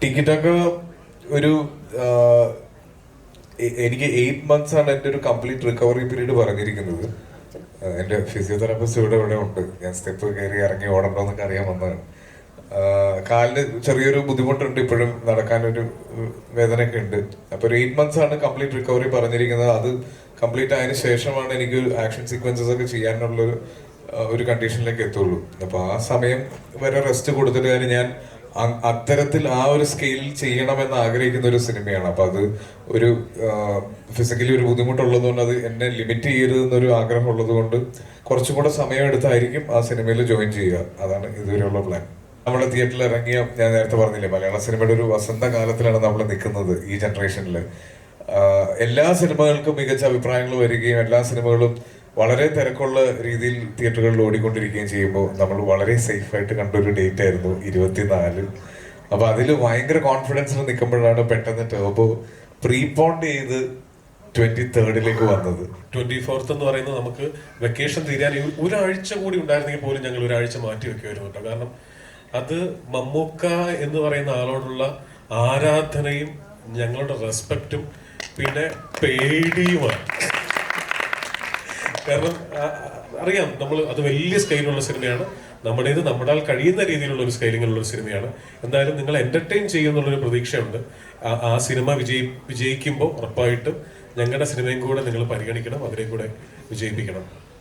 ടിക്കറ്റൊക്കെ ഒരു എനിക്ക് 8 months ആണ് എൻ്റെ ഒരു കംപ്ലീറ്റ് റിക്കവറി പീരീഡ് പറഞ്ഞിരിക്കുന്നത്. എൻ്റെ ഫിസിയോതെറാപ്പിസ്റ്റ് ഇവിടെ ഉണ്ട്. ഞാൻ സ്റ്റെപ്പ് കയറി ഇറങ്ങി ഓടണമെന്നൊക്കെ അറിയാൻ വന്നതാണ്. കാലിന് ചെറിയൊരു ബുദ്ധിമുട്ടുണ്ട്, ഇപ്പോഴും നടക്കാനൊരു വേദനയൊക്കെ ഉണ്ട്. അപ്പോൾ ഒരു 8 months ആണ് കംപ്ലീറ്റ് റിക്കവറി പറഞ്ഞിരിക്കുന്നത്. അത് കംപ്ലീറ്റ് ആയതിനു ശേഷമാണ് എനിക്ക് ആക്ഷൻ സീക്വൻസസ് ഒക്കെ ചെയ്യാനുള്ളൊരു ഒരു കണ്ടീഷനിലേക്ക് എത്തുള്ളൂ. അപ്പോൾ ആ സമയം വരെ റെസ്റ്റ് കൊടുത്തിട്ട് കാര്യം ഞാൻ അത്തരത്തിൽ ആ ഒരു സ്കെയിലിൽ ചെയ്യണമെന്ന് ആഗ്രഹിക്കുന്ന ഒരു സിനിമയാണ്. അപ്പൊ അത് ഒരു ഫിസിക്കലി ഒരു ബുദ്ധിമുട്ടുള്ളതുകൊണ്ട് അത് എന്നെ ലിമിറ്റ് ചെയ്യരുതെന്നൊരു ആഗ്രഹം ഉള്ളത് കൊണ്ട് കുറച്ചും കൂടെ സമയം എടുത്തായിരിക്കും ആ സിനിമയിൽ ജോയിൻ ചെയ്യുക. അതാണ് ഇതുവരെയുള്ള പ്ലാൻ. നമ്മുടെ തിയേറ്ററിൽ ഇറങ്ങിയ, ഞാൻ നേരത്തെ പറഞ്ഞില്ലേ, മലയാള സിനിമയുടെ ഒരു വസന്തകാലത്തിലാണ് നമ്മൾ നിൽക്കുന്നത് ഈ ജനറേഷനിൽ. എല്ലാ സിനിമകൾക്കും മികച്ച അഭിപ്രായങ്ങൾ വരികയും എല്ലാ സിനിമകളും വളരെ തിരക്കുള്ള രീതിയിൽ തിയേറ്ററുകളിൽ ഓടിക്കൊണ്ടിരിക്കുകയും ചെയ്യുമ്പോൾ നമ്മൾ വളരെ സേഫായിട്ട് കണ്ടൊരു ഡേറ്റ് ആയിരുന്നു 24. അപ്പൊ അതിൽ ഭയങ്കര കോൺഫിഡൻസിൽ നിൽക്കുമ്പോഴാണ് പെട്ടെന്ന് ടർബോ പ്രീപോണ്ട് ചെയ്ത് 23rd വന്നത്. 24th എന്ന് പറയുന്നത് നമുക്ക് വെക്കേഷൻ തീരാൻ ഒരാഴ്ച കൂടി ഉണ്ടായിരുന്നെങ്കിൽ പോലും ഞങ്ങൾ ഒരാഴ്ച മാറ്റി വെക്കുമായിരുന്നു കേട്ടോ. കാരണം അത് മമ്മൂക്ക എന്ന് പറയുന്ന ആളോടുള്ള ആരാധനയും ഞങ്ങളുടെ റെസ്പെക്റ്റും പിന്നെ പേടിയുമാണ്. കാരണം അറിയാം, നമ്മൾ അത് വലിയ സ്കെയിലുള്ള സിനിമയാണ്. നമ്മുടേത് നമ്മുടാൽ കഴിയുന്ന രീതിയിലുള്ള ഒരു സ്കെയിലിങ്ങിലുള്ള ഒരു സിനിമയാണ്. എന്തായാലും നിങ്ങൾ എന്റർടൈൻ ചെയ്യുന്നുള്ളൊരു പ്രതീക്ഷയുണ്ട്. ആ സിനിമ വിജയിക്കുമ്പോൾ ഉറപ്പായിട്ടും ഞങ്ങളുടെ സിനിമയും കൂടെ നിങ്ങൾ പരിഗണിക്കണം, അവരെ കൂടെ വിജയിപ്പിക്കണം.